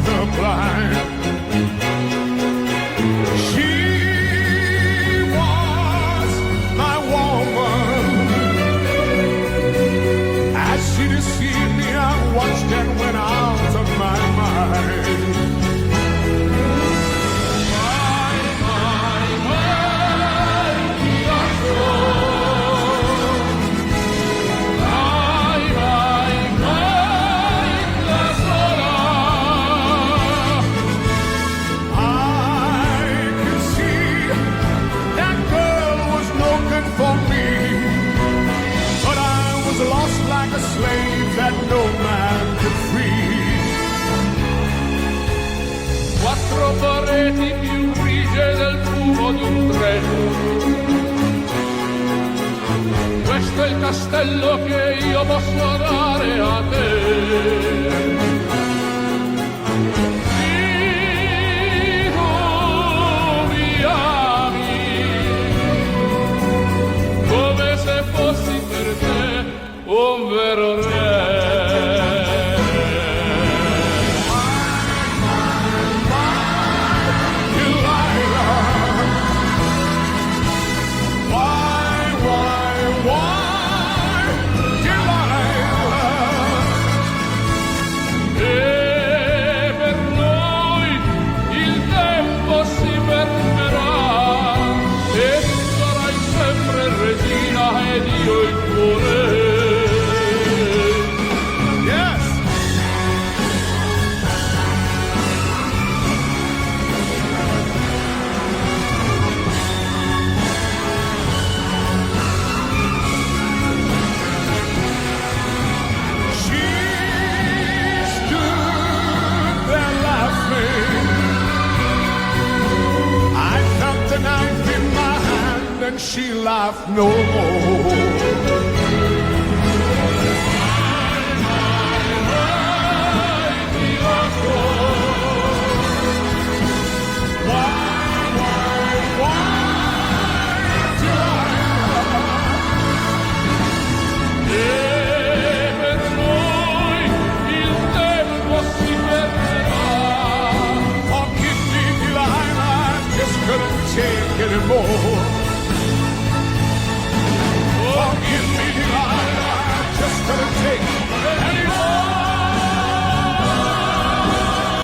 the blind. She was my woman. As she deceived me, I watched and went out of my mind. That no man could free. Quattro pareti più grigie del fumo d'un treno. Questo è il castello che io posso dare a te. Un vero re. She laughed no more.